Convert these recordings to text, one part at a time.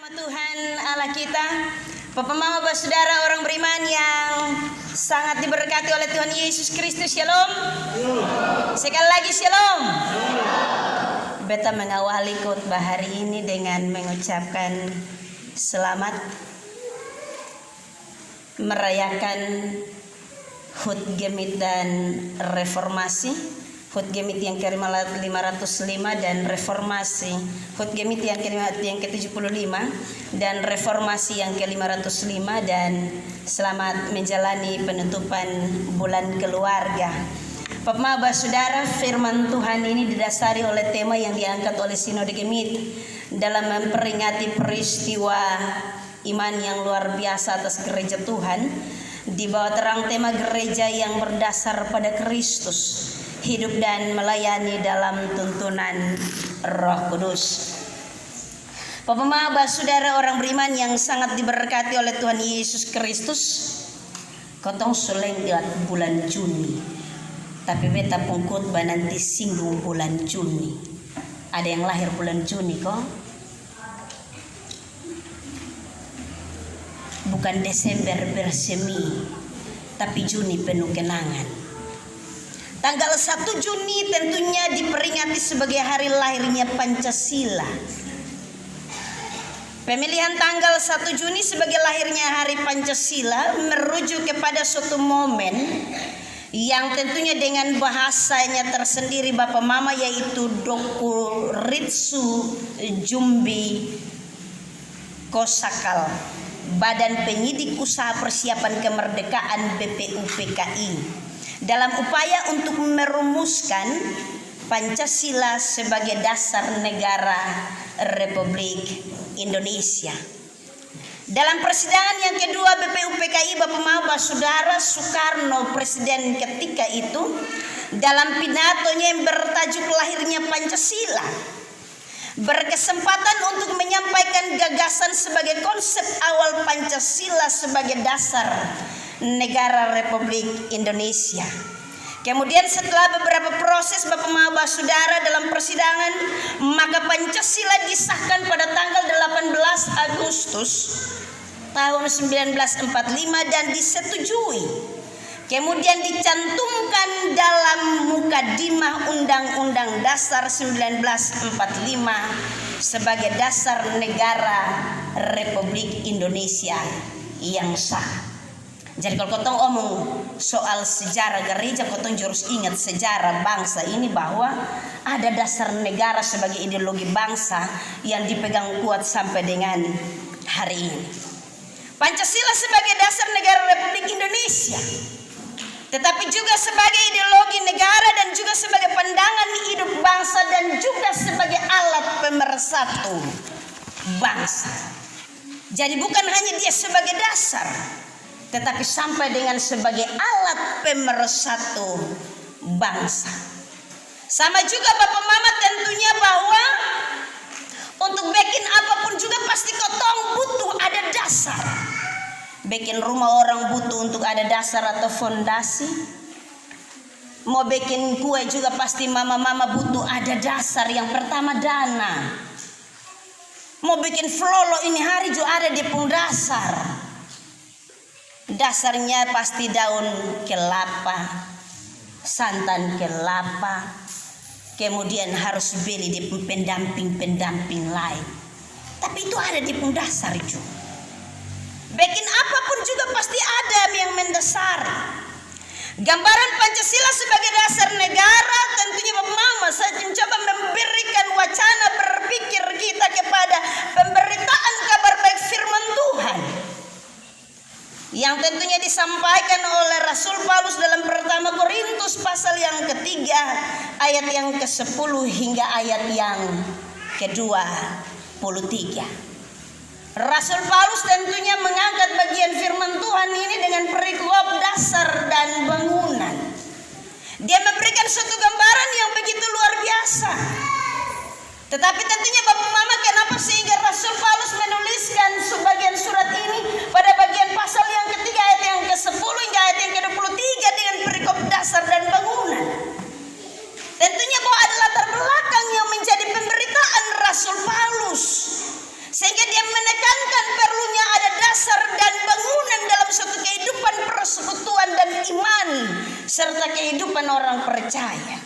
Nama Tuhan Allah kita, Bapak Mama Saudara orang beriman yang sangat diberkati oleh Tuhan Yesus Kristus. Shalom. Sekali lagi shalom. Beta mengawali khotbah hari ini dengan mengucapkan selamat merayakan HUT Gemit dan Reformasi. HUT Gemit yang ke-505 dan Reformasi HUT Gemit yang ke-75 dan Reformasi yang ke-505, dan selamat menjalani penutupan bulan keluarga. Bapak Saudara, firman Tuhan ini didasari oleh tema yang diangkat oleh Sinode Gemit dalam memperingati peristiwa iman yang luar biasa atas gereja Tuhan di bawah terang tema gereja yang berdasar pada Kristus, hidup dan melayani dalam tuntunan Roh Kudus. Bapak Saudara orang beriman yang sangat diberkati oleh Tuhan Yesus Kristus, kotong lewat bulan Juni, tapi beta pungkut nanti singgung bulan Juni. Ada yang lahir bulan Juni kok? Bukan Desember bersemi, tapi Juni penuh kenangan. Tanggal 1 Juni tentunya diperingati sebagai hari lahirnya Pancasila. Pemilihan tanggal 1 Juni sebagai lahirnya hari Pancasila merujuk kepada suatu momen yang tentunya dengan bahasanya tersendiri Bapak Mama, yaitu Doku Ritsu Jumbi Kosakal, Badan Penyidik Usaha Persiapan Kemerdekaan BPUPKI, dalam upaya untuk merumuskan Pancasila sebagai dasar negara Republik Indonesia. Dalam persidangan yang kedua BPUPKI, Bapak Mama Saudara, Soekarno presiden ketika itu dalam pidatonya yang bertajuk lahirnya Pancasila berkesempatan untuk menyampaikan gagasan sebagai konsep awal Pancasila sebagai dasar negara Republik Indonesia. Kemudian setelah beberapa proses Bapak Mama Saudara dalam persidangan, maka Pancasila disahkan pada tanggal 18 Agustus tahun 1945 dan disetujui. Kemudian dicantumkan dalam Mukadimah Undang-Undang Dasar 1945 sebagai dasar negara Republik Indonesia yang sah. Jadi kalau kotong omong soal sejarah gereja, kotong harus ingat sejarah bangsa ini bahwa ada dasar negara sebagai ideologi bangsa yang dipegang kuat sampai dengan hari ini. Pancasila sebagai dasar negara Republik Indonesia, tetapi juga sebagai ideologi negara dan juga sebagai pandangan hidup bangsa dan juga sebagai alat pemersatu bangsa. Jadi bukan hanya dia sebagai dasar, tetapi sampai dengan sebagai alat pemersatu bangsa. Sama juga Bapak Mama tentunya bahwa untuk bikin apapun juga pasti kotong butuh ada dasar. Bikin rumah orang butuh untuk ada dasar atau fondasi. Mau bikin kue juga pasti mama-mama butuh ada dasar. Yang pertama dana. Mau bikin flolo ini hari juga ada di pung dasar. Dasarnya pasti daun kelapa, santan kelapa, kemudian harus beli di pendamping-pendamping lain. Tapi itu ada di pun dasar juga. Bikin apapun juga pasti ada yang mendasari. Gambaran Pancasila sebagai dasar negara tentunya Bapak Mama saya mencoba memberikan wacana berpikir kita kepada pemberitaan kabar baik firman Tuhan yang tentunya disampaikan oleh Rasul Paulus dalam pertama Korintus pasal yang ketiga ayat yang ke-10 hingga ayat yang ke-23. Rasul Paulus tentunya mengangkat bagian firman Tuhan ini dengan perikop dasar dan bangunan. Dia memberikan suatu gambaran yang begitu luar biasa. Tetapi tentunya Bapak Mama, kenapa sehingga Rasul Paulus menuliskan sebagian surat ini pada bagian pasal yang ketiga ayat yang ke-10 hingga ayat yang ke-23 dengan perikop dasar dan bangunan? Tentunya bahwa ada latar belakang yang menjadi pemberitaan Rasul Paulus. Sehingga dia menekankan perlunya ada dasar dan bangunan dalam suatu kehidupan persekutuan dan iman serta kehidupan orang percaya.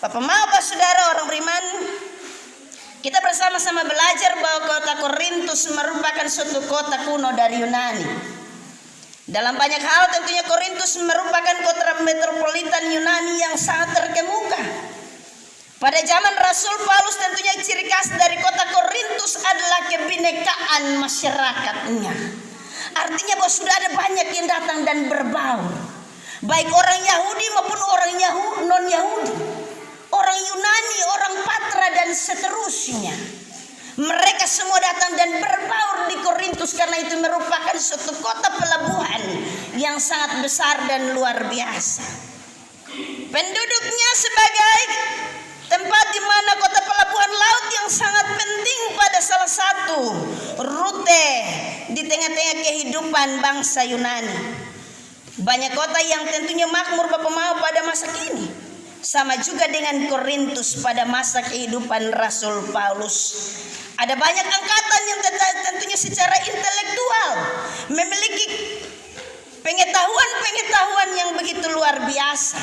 Bapak saudara orang beriman, kita bersama-sama belajar bahwa kota Korintus merupakan suatu kota kuno dari Yunani. Dalam banyak hal tentunya Korintus merupakan kota metropolitan Yunani yang sangat terkemuka. Pada zaman Rasul Paulus tentunya ciri khas dari kota Korintus adalah kebinekaan masyarakatnya. Artinya bahwa sudah ada banyak yang datang dan berbaur. Baik orang Yahudi maupun orang non-Yahudi. Orang Yunani, orang Patra dan seterusnya. Mereka semua datang dan berbaur di Korintus karena itu merupakan suatu kota pelabuhan yang sangat besar dan luar biasa. Penduduknya sebagai tempat di mana kota pelabuhan laut yang sangat penting pada salah satu rute di tengah-tengah kehidupan bangsa Yunani. Banyak kota yang tentunya makmur Bapak mau pada masa kini. Sama juga dengan Korintus pada masa kehidupan Rasul Paulus. Ada banyak angkatan yang tentunya secara intelektual memiliki pengetahuan yang begitu luar biasa.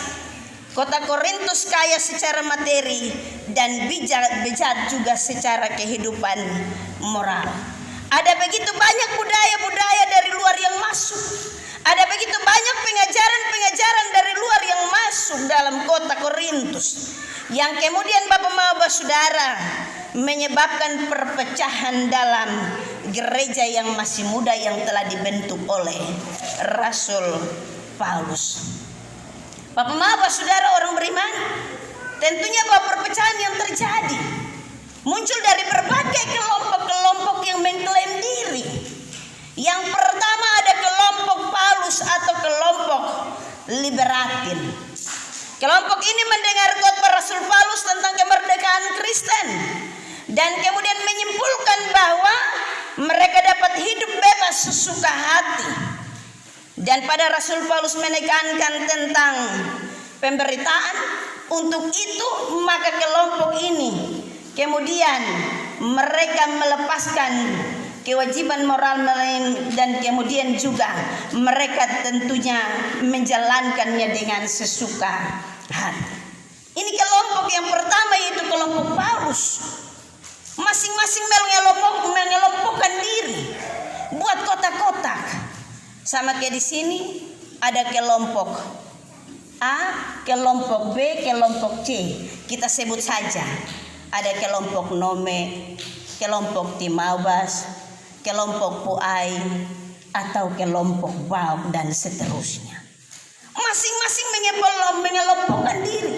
Kota Korintus kaya secara materi dan bejat juga secara kehidupan moral. Ada begitu banyak budaya-budaya dari luar yang masuk. Ada begitu banyak pengajaran dari luar yang masuk dalam kota Korintus. Yang kemudian Bapak saudara menyebabkan perpecahan dalam gereja yang masih muda yang telah dibentuk oleh Rasul Paulus. Bapak saudara orang beriman, tentunya bahwa perpecahan yang terjadi muncul dari berbagai kelompok-kelompok yang mengklaim diri. Yang pertama ada kelompok Paulus atau kelompok Liberatin. Kelompok ini mendengar khotbah Rasul Paulus tentang kemerdekaan Kristen dan kemudian menyimpulkan bahwa mereka dapat hidup bebas sesuka hati. Dan pada Rasul Paulus menekankan tentang pemberitaan, untuk itu maka kelompok ini kemudian mereka melepaskan kewajiban moral dan kemudian juga mereka tentunya menjalankannya dengan sesuka hati. Ini kelompok yang pertama yaitu kelompok Paulus. Masing-masing mengelompokkan diri buat kotak-kotak. Sama kayak di sini ada kelompok A, kelompok B, kelompok C. Kita sebut saja. Ada kelompok Nome, kelompok Timaubas, kelompok Puai, atau kelompok Bauk dan seterusnya. Masing-masing mengelompokkan diri.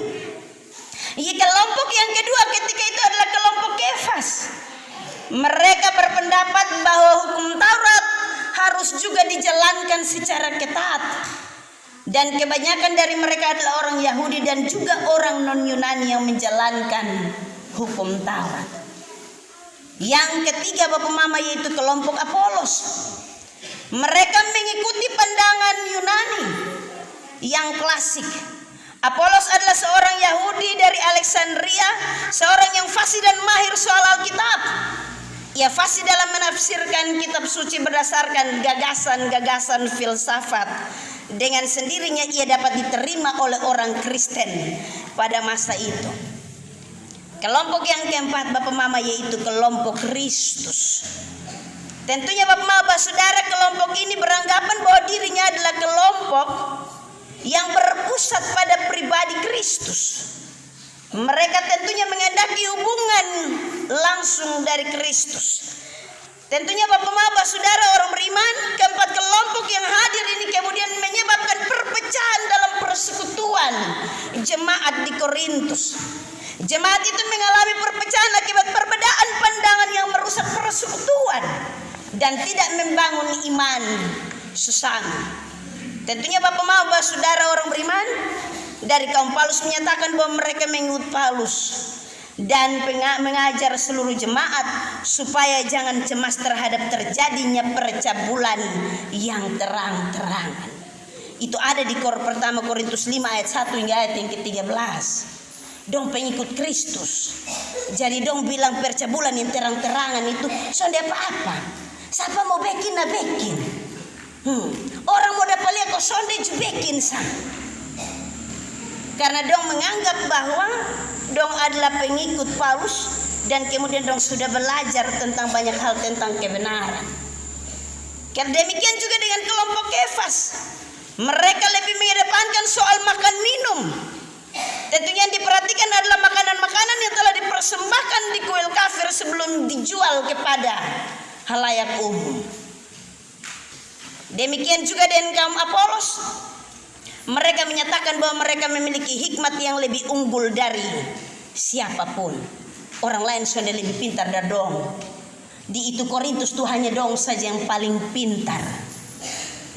Kelompok yang kedua ketika itu adalah kelompok Kefas. Mereka berpendapat bahwa hukum Taurat harus juga dijalankan secara ketat. Dan kebanyakan dari mereka adalah orang Yahudi dan juga orang non-Yunani yang menjalankan hukum Taurat. Yang ketiga Bapak Mama yaitu kelompok Apolos. Mereka mengikuti pandangan Yunani yang klasik. Apolos adalah seorang Yahudi dari Alexandria, seorang yang fasih dan mahir soal Alkitab. Ia fasih dalam menafsirkan kitab suci berdasarkan gagasan-gagasan filsafat. Dengan sendirinya ia dapat diterima oleh orang Kristen pada masa itu. Kelompok yang keempat Bapak Mama yaitu kelompok Kristus. Tentunya Bapak Mama saudara, kelompok ini beranggapan bahwa dirinya adalah kelompok yang berpusat pada pribadi Kristus. Mereka tentunya menghendaki hubungan langsung dari Kristus. Tentunya Bapak Mama saudara orang beriman, keempat kelompok yang hadir ini kemudian menyebabkan perpecahan dalam persekutuan jemaat di Korintus. Jemaat itu mengalami perpecahan akibat perbedaan pandangan yang merusak persekutuan dan tidak membangun iman sesama. Tentunya Bapak Mama saudara orang beriman, dari kaum Paulus menyatakan bahwa mereka mengikut Paulus dan mengajar seluruh jemaat supaya jangan cemas terhadap terjadinya percabulan yang terang-terangan. Itu ada di pertama Korintus 5 ayat 1 hingga ayat yang ke-13. dong pengikut Kristus. Jadi dong bilang percabulan yang terang-terangan itu sonde apa-apa. Siapa mau bikin na bikin. Orang mau dapat lihat kok sonde ju bikin sah. Karena dong menganggap bahwa dong adalah pengikut Paulus dan kemudian dong sudah belajar tentang banyak hal tentang kebenaran. Karena demikian juga dengan kelompok Kefas. Mereka lebih mengedepankan soal makan minum. Tentunya yang diperhatikan adalah makanan-makanan yang telah dipersembahkan di kuil kafir sebelum dijual kepada halayak umum. Demikian juga dengan kaum Apolos. Mereka menyatakan bahwa mereka memiliki hikmat yang lebih unggul dari siapapun. Orang lain sudah lebih pintar dari dong. Di itu Korintus tuh hanya dong saja yang paling pintar.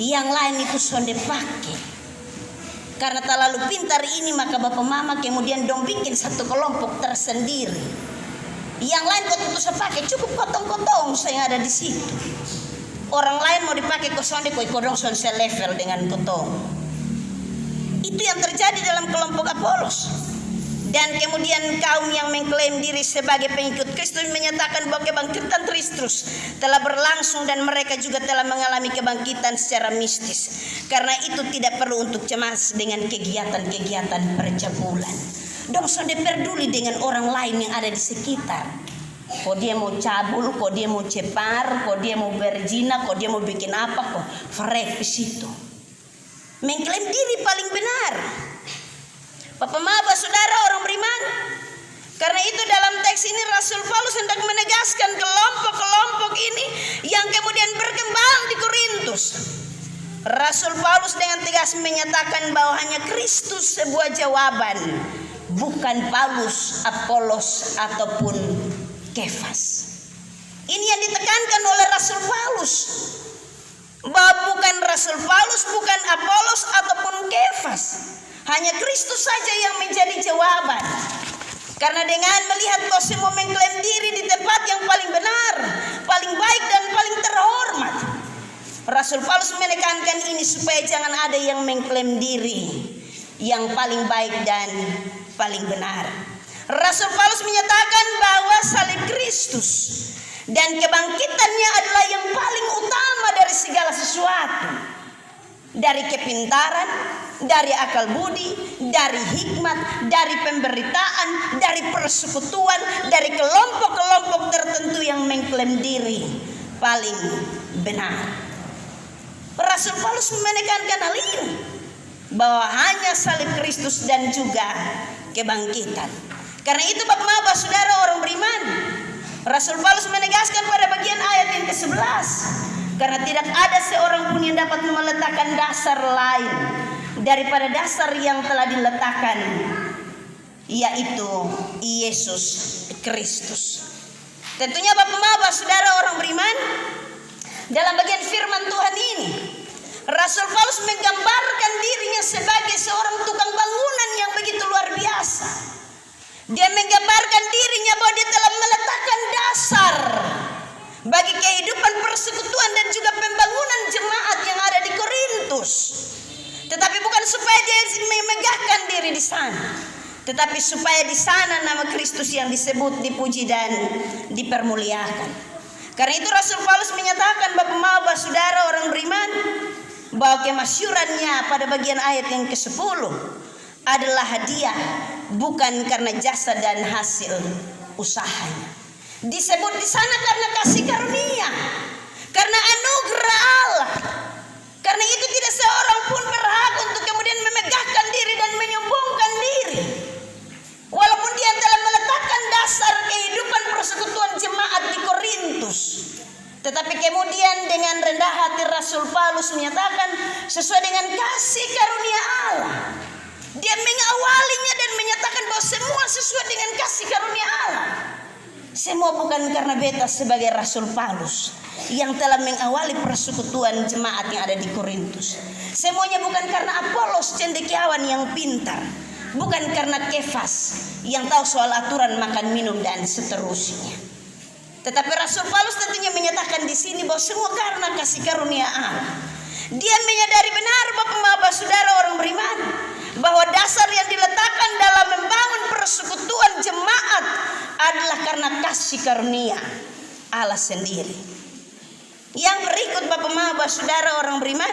Yang lain itu sudah pakai. Karena terlalu pintar ini maka bapak mama kemudian dong bikin satu kelompok tersendiri. Yang lain kok tentu saya pakai cukup kotong-kotong saya ada di situ. Orang lain mau dipakai ke sonde kok dong saya level dengan kotong. Itu yang terjadi dalam kelompok Apolos. Dan kemudian kaum yang mengklaim diri sebagai pengikut Kristus menyatakan bahwa kebangkitan Kristus telah berlangsung dan mereka juga telah mengalami kebangkitan secara mistis. Karena itu tidak perlu untuk cemas dengan kegiatan-kegiatan percabulan. Dong sonde peduli dengan orang lain yang ada di sekitar. Kok dia mau cabul, kok dia mau cepar, kok dia mau berzina, kok dia mau bikin apa, kok frek di situ. Mengklaim diri paling benar. Bapak Bapak saudara orang beriman. Karena itu dalam teks ini Rasul Paulus hendak menegaskan kelompok-kelompok ini yang kemudian berkembang di Korintus. Rasul Paulus dengan tegas menyatakan bahwa hanya Kristus sebuah jawaban, bukan Paulus, Apolos ataupun Kefas. Ini yang ditekankan oleh Rasul Paulus. Bahwa bukan Rasul Paulus, bukan Apolos ataupun Kefas. Hanya Kristus saja yang menjadi jawaban. Karena dengan melihat bahwa semua mengklaim diri di tempat yang paling benar, paling baik dan paling terhormat, Rasul Paulus menekankan ini supaya jangan ada yang mengklaim diri yang paling baik dan paling benar. Rasul Paulus menyatakan bahwa salib Kristus dan kebangkitannya adalah yang paling utama dari segala sesuatu. Dari kepintaran, dari akal budi, dari hikmat, dari pemberitaan, dari persekutuan, dari kelompok-kelompok tertentu yang mengklaim diri paling benar. Rasul Paulus menekankan hal ini, bahwa hanya salib Kristus dan juga kebangkitan. Karena itu Bapak saudara orang beriman, Rasul Paulus menegaskan pada bagian ayat yang ke-11, karena tidak ada seorang pun yang dapat meletakkan dasar lain daripada dasar yang telah diletakkan, yaitu Yesus Kristus. Tentunya Bapak saudara orang beriman, dalam bagian firman Tuhan ini Rasul Paulus menggambarkan dirinya sebagai seorang tukang bangunan yang begitu luar biasa. Dia menggambarkan dirinya bahwa dia telah meletakkan dasar bagi kehidupan persekutuan dan juga pembangunan jemaat yang ada di Korintus. Tetapi bukan supaya dia memegahkan diri di sana, tetapi supaya di sana nama Kristus yang disebut, dipuji dan dipermuliakan. Karena itu Rasul Paulus menyatakan Bapak saudara orang beriman, bahwa kemasyurannya pada bagian ayat yang ke-10 adalah hadiah, bukan karena jasa dan hasil usahanya. Disebut di sana karena kasih karunia, karena anugerah Allah. Karena itu tidak seorang pun berhak untuk kemudian memegahkan diri dan menyombongkan diri, walaupun dia telah meletakkan dasar kehidupan persekutuan jemaat di Korintus. Tetapi kemudian dengan rendah hati Rasul Paulus menyatakan sesuai dengan kasih karunia Allah, dia mengawalinya dan menyatakan bahwa semua sesuai dengan kasih karunia Allah. Semua bukan karena beta sebagai Rasul Paulus yang telah mengawali persekutuan jemaat yang ada di Korintus. Semuanya bukan karena Apolos cendekiawan yang pintar, bukan karena Kefas yang tahu soal aturan makan minum dan seterusnya. Tetapi Rasul Paulus tentunya menyatakan di sini bahwa semua karena kasih karunia Allah. Dia menyadari benar Bapak saudara orang beriman, bahwa dasar yang diletakkan dalam membangun persekutuan jemaat adalah karena kasih karunia Allah sendiri. Yang berikut Bapak Mama Saudara orang beriman,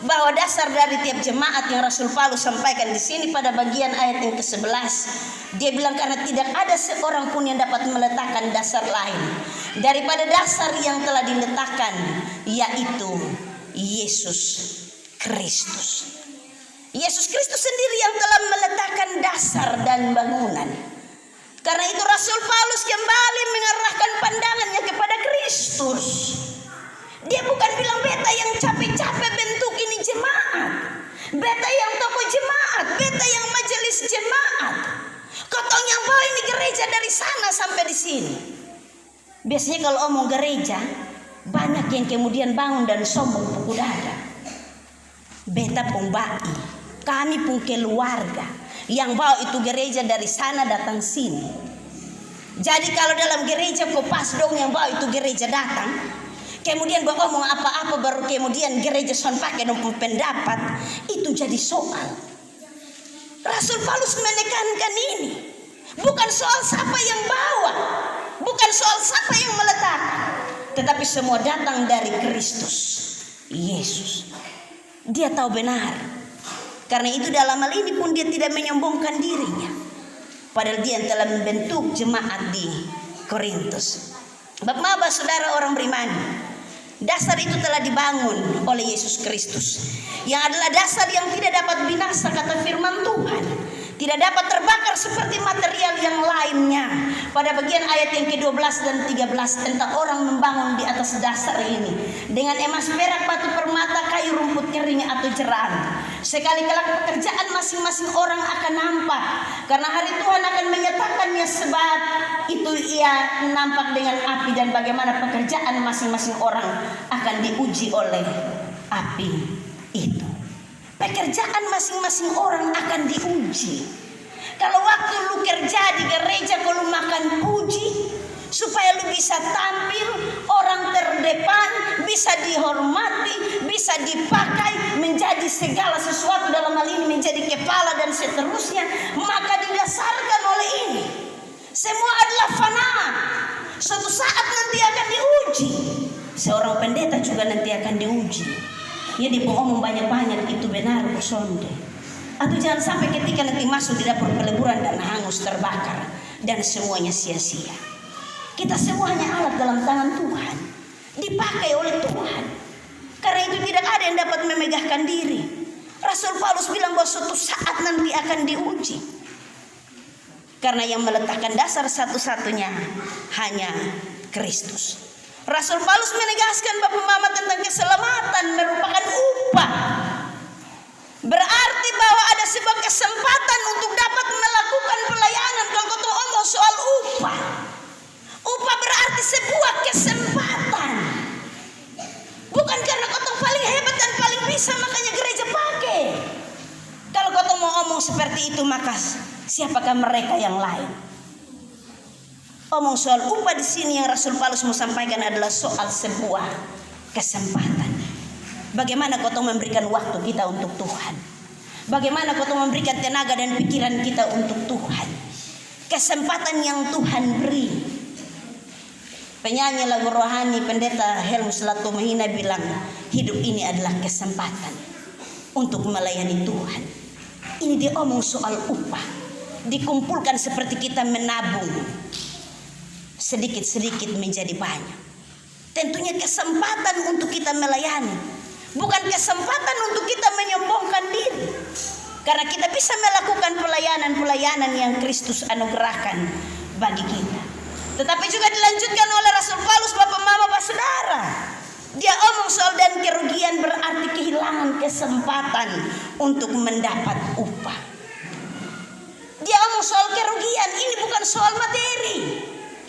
bahwa dasar dari tiap jemaat yang Rasul Paulus sampaikan di sini pada bagian ayat yang ke-11, dia bilang karena tidak ada seorang pun yang dapat meletakkan dasar lain daripada dasar yang telah diletakkan, yaitu Yesus Kristus. Yesus Kristus sendiri yang telah meletakkan dasar dan bangunan. Karena itu Rasul Paulus kembali mengarahkan pandangannya kepada Kristus. Dia bukan bilang beta yang capek-capek bentuk ini jemaat, beta yang toko jemaat, beta yang majelis jemaat, kotong yang bawa ini gereja dari sana sampai di sini. Biasanya kalau omong gereja, banyak yang kemudian bangun dan sombong pukul dada. Beta pun bai, kami pun keluarga yang bawa itu gereja dari sana datang sini. Jadi kalau dalam gereja kok pas dong yang bawa itu gereja datang, kemudian bawa ngomong apa-apa baru kemudian gereja son pakai dong pendapat, itu jadi soal. Rasul Paulus menekankan ini, bukan soal siapa yang bawa, bukan soal siapa yang meletakkan, tetapi semua datang dari Kristus Yesus. Dia tahu benar. Karena itu dalam hal ini pun dia tidak menyombongkan dirinya, padahal dia yang telah membentuk jemaat di Korintus. Bapak Saudara orang beriman, dasar itu telah dibangun oleh Yesus Kristus, yang adalah dasar yang tidak dapat binasa, kata firman Tuhan, tidak dapat terbakar seperti material yang lainnya. Pada bagian ayat yang ke-12 dan 13, tentang orang membangun di atas dasar ini dengan emas, perak, batu permata, kayu, rumput kering atau jerami. Sekali kelak pekerjaan masing-masing orang akan nampak, karena hari Tuhan akan menyatakannya, sebab itu ia nampak dengan api, dan bagaimana pekerjaan masing-masing orang akan diuji oleh api itu. Pekerjaan masing-masing orang akan diuji. Kalau waktu lu kerja di gereja, kalau lu makan puji supaya lu bisa tampil orang terdepan, bisa dihormati, bisa dipakai, menjadi segala sesuatu, dalam hal ini menjadi kepala dan seterusnya, maka didasarkan oleh ini. Semua adalah fana. Suatu saat nanti akan diuji. Seorang pendeta juga nanti akan diuji. Ya dibohong banyak-banyak itu benar kusonde. Atau jangan sampai ketika nanti masuk di dapur peleburan dan hangus terbakar dan semuanya sia-sia. Kita semuanya alat dalam tangan Tuhan, dipakai oleh Tuhan. Karena itu tidak ada yang dapat memegahkan diri. Rasul Paulus bilang bahwa suatu saat nanti akan diuji. Karena yang meletakkan dasar satu-satunya hanya Kristus. Rasul Paulus menegaskan Bapak Mama tentang keselamatan merupakan upah. Berarti bahwa ada sebuah kesempatan untuk dapat melakukan pelayanan. Kalau kau ngomong soal upah, upah berarti sebuah kesempatan. Bukan karena kau paling hebat dan paling bisa makanya gereja pakai. Kalau kau mau ngomong seperti itu, maka siapakah mereka yang lain? Omong soal upah di sini yang Rasul Paulus mau sampaikan adalah soal sebuah kesempatan. Bagaimana kau memberikan waktu kita untuk Tuhan? Bagaimana kau memberikan tenaga dan pikiran kita untuk Tuhan? Kesempatan yang Tuhan beri. Penyanyi lagu rohani Pendeta Helmus Latumahina bilang, hidup ini adalah kesempatan untuk melayani Tuhan. Ini dia omong soal upah. Dikumpulkan seperti kita menabung, sedikit-sedikit menjadi banyak. Tentunya kesempatan untuk kita melayani, bukan kesempatan untuk kita menyombongkan diri. Karena kita bisa melakukan pelayanan-pelayanan yang Kristus anugerahkan bagi kita. Tetapi juga dilanjutkan oleh Rasul Paulus, Bapak Mama Bapak Saudara. Dia omong soal dan kerugian berarti kehilangan kesempatan untuk mendapat upah. Dia omong soal kerugian, ini bukan soal materi.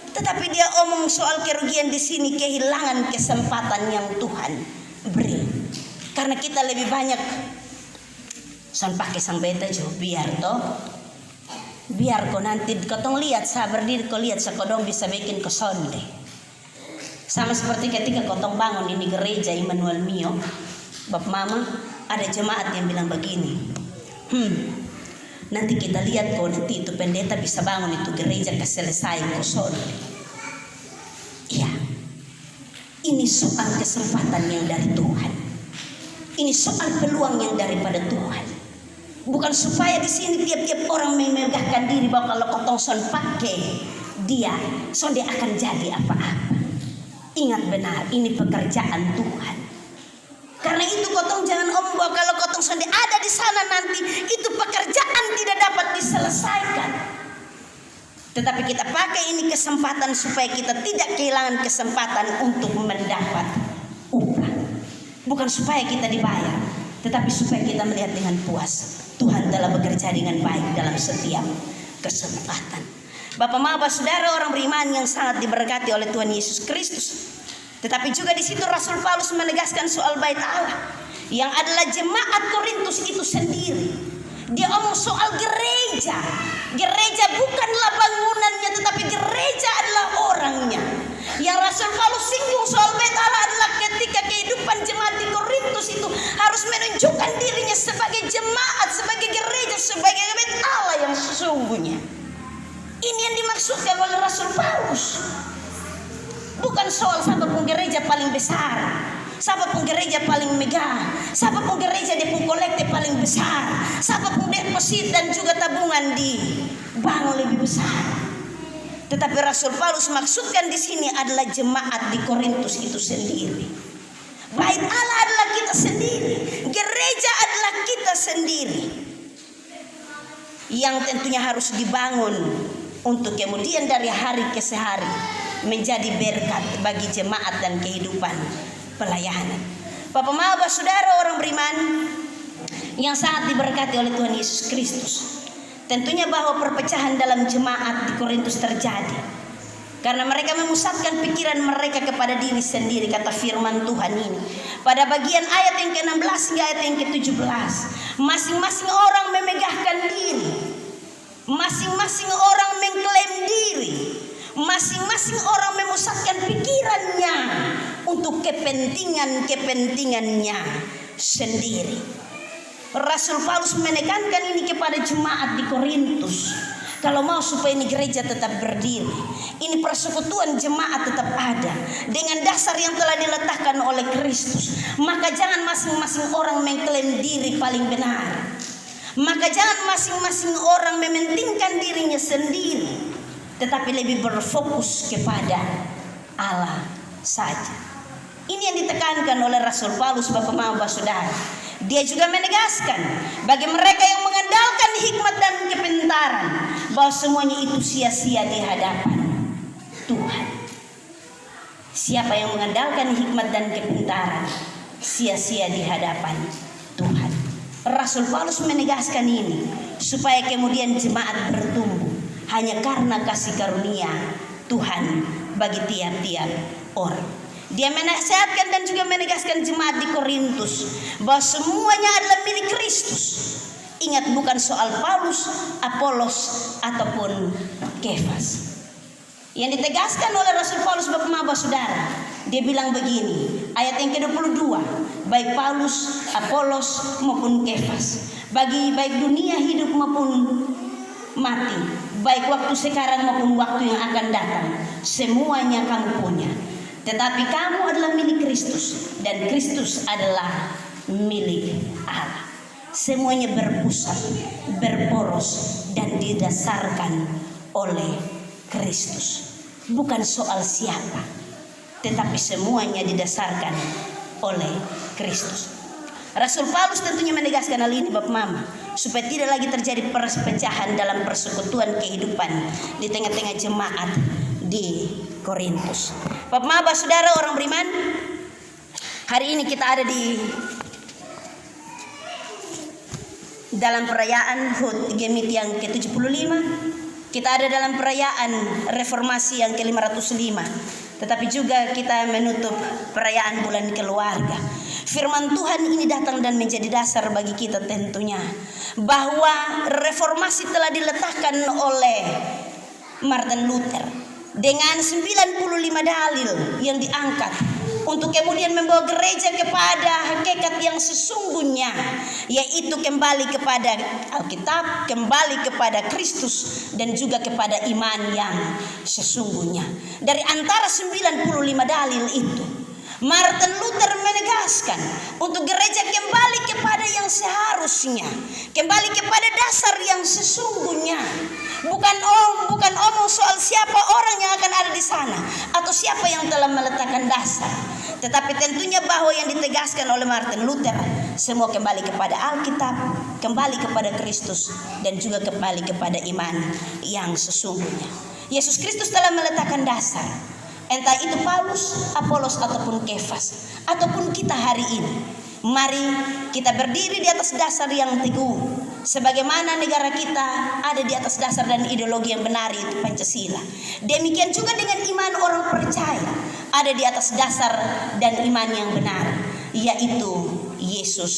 Tetapi dia omong soal kerugian di sini, kehilangan kesempatan yang Tuhan beri. Karena kita lebih banyak son pakai sang beta jo biar kau nanti kau lihat sabar diri, kau lihat sekodong bisa bikin kau sonde. Sama seperti ketika kau bangun ini gereja Immanuel Mio, Bapak Mama, ada jemaat yang bilang begini, Nanti kita lihat kok nanti itu pendeta bisa bangun itu gereja keselesaian kosong. Iya. Ini soal kesempatan yang dari Tuhan. Ini soal peluang yang daripada Tuhan. Bukan supaya di sini tiap-tiap orang memegahkan diri bahwa kalau kotong son pakai dia akan jadi apa-apa. Ingat benar, ini pekerjaan Tuhan. Karena itu kotong jangan bahwa kalau kotong son ada di sana nanti itu pekerjaan tidak dapat diselesaikan. Tetapi kita pakai ini kesempatan supaya kita tidak kehilangan kesempatan untuk mendapat upah. Bukan supaya kita dibayar, tetapi supaya kita melihat dengan puas Tuhan telah bekerja dengan baik dalam setiap kesempatan. Bapak Maba saudara orang beriman yang sangat diberkati oleh Tuhan Yesus Kristus. Tetapi juga di situ Rasul Paulus menegaskan soal bait Allah yang adalah jemaat Korintus itu sendiri. Dia omong soal gereja. Gereja bukanlah bangunannya, tetapi gereja adalah orangnya. Yang Rasul Paulus singgung soal bait Allah adalah ketika kehidupan jemaat di Korintus itu harus menunjukkan dirinya sebagai jemaat, sebagai gereja, sebagai bait Allah yang sesungguhnya. Ini yang dimaksudkan oleh Rasul Paulus. Bukan soal siapa pun gereja paling besar, siapa pun gereja paling megah, siapa pun gereja di kolektif paling besar, siapa pun deposit dan juga tabungan di bank lebih besar. Tetapi Rasul Paulus maksudkan di sini adalah jemaat di Korintus itu sendiri. Bait Allah adalah kita sendiri, gereja adalah kita sendiri, yang tentunya harus dibangun untuk kemudian dari hari ke hari menjadi berkat bagi jemaat dan kehidupan pelayanan. Bapak Maba saudara orang beriman yang sangat diberkati oleh Tuhan Yesus Kristus. Tentunya bahwa perpecahan dalam jemaat di Korintus terjadi karena mereka memusatkan pikiran mereka kepada diri sendiri, kata firman Tuhan ini. Pada bagian ayat yang ke-16 hingga ayat yang ke-17, masing-masing orang memegahkan diri, masing-masing orang mengklaim diri, masing-masing orang memusatkan pikirannya untuk kepentingannya sendiri. Rasul Paulus menekankan ini kepada jemaat di Korintus. Kalau mau supaya ini gereja tetap berdiri, ini persekutuan jemaat tetap ada dengan dasar yang telah diletakkan oleh Kristus, maka jangan masing-masing orang mengklaim diri paling benar. Maka jangan masing-masing orang mementingkan dirinya sendiri, tetapi lebih berfokus kepada Allah saja. Ini yang ditekankan oleh Rasul Paulus, Bapak Maba saudara. Dia juga menegaskan bagi mereka yang mengandalkan hikmat dan kepintaran bahwa semuanya itu sia-sia di hadapan Tuhan. Siapa yang mengandalkan hikmat dan kepintaran sia-sia di hadapan Tuhan. Rasul Paulus menegaskan ini supaya kemudian jemaat bertumbuh hanya karena kasih karunia Tuhan bagi tiap-tiap orang. Dia menasihatkan dan juga menegaskan jemaat di Korintus bahwa semuanya adalah milik Kristus. Ingat, bukan soal Paulus, Apolos ataupun Kefas. Yang ditegaskan oleh Rasul Paulus, Bapak Maba saudara, dia bilang begini, ayat yang ke-22, baik Paulus, Apolos maupun Kefas, bagi baik dunia hidup maupun mati, baik waktu sekarang maupun waktu yang akan datang, semuanya kamu punya. Tetapi kamu adalah milik Kristus dan Kristus adalah milik Allah. Semuanya berpusat, berporos dan didasarkan oleh Kristus. Bukan soal siapa, tetapi semuanya didasarkan oleh Kristus. Rasul Paulus tentunya menegaskan hal ini, Bapak Mama, supaya tidak lagi terjadi perpecahan dalam persekutuan kehidupan di tengah-tengah jemaat di Korintus. Bapak Maba saudara orang beriman, hari ini kita ada di dalam perayaan HUT Gemit yang ke-75. Kita ada dalam perayaan reformasi yang ke-505. Tetapi juga kita menutup perayaan bulan keluarga. Firman Tuhan ini datang dan menjadi dasar bagi kita tentunya bahwa reformasi telah diletakkan oleh Martin Luther dengan 95 dalil yang diangkat untuk kemudian membawa gereja kepada hakikat yang sesungguhnya, yaitu kembali kepada Alkitab, kembali kepada Kristus, dan juga kepada iman yang sesungguhnya. Dari antara 95 dalil itu, Martin Luther menegaskan untuk gereja kembali kepada yang seharusnya, kembali kepada dasar yang sesungguhnya. Bukan omong soal siapa orang yang akan ada di sana atau siapa yang telah meletakkan dasar, tetapi tentunya bahwa yang ditegaskan oleh Martin Luther semua kembali kepada Alkitab, kembali kepada Kristus, dan juga kembali kepada iman yang sesungguhnya. Yesus Kristus telah meletakkan dasar. Entah itu Paulus, Apolos, ataupun Kefas, ataupun kita hari ini. Mari kita berdiri di atas dasar yang teguh, sebagaimana negara kita ada di atas dasar dan ideologi yang benar, itu Pancasila. Demikian juga dengan iman orang percaya ada di atas dasar dan iman yang benar, yaitu Yesus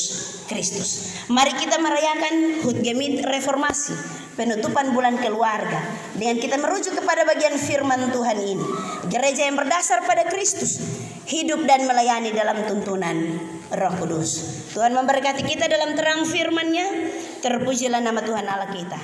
Kristus. Mari kita merayakan Hut Gemit Reformasi, penutupan bulan keluarga, dengan kita merujuk kepada bagian firman Tuhan ini. Gereja yang berdasar pada Kristus, hidup dan melayani dalam tuntunan Roh Kudus. Tuhan memberkati kita dalam terang firman-Nya. Terpujilah nama Tuhan Allah kita.